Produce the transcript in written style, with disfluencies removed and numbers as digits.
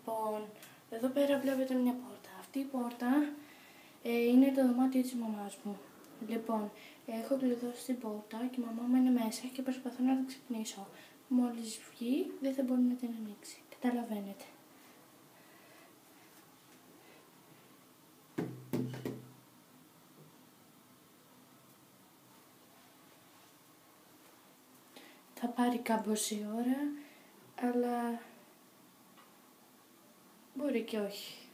Λοιπόν, εδώ πέρα βλέπετε μια πόρτα. Αυτή η πόρτα είναι το δωμάτιο της μαμάς μου. Λοιπόν, έχω κλειδώσει την πόρτα και η μαμά μου είναι μέσα και προσπαθώ να την ξυπνήσω. Μόλις βγει, δεν θα μπορεί να την ανοίξει. Καταλαβαίνετε. Θα πάρει κάμποση ώρα, αλλά μπορεί και όχι.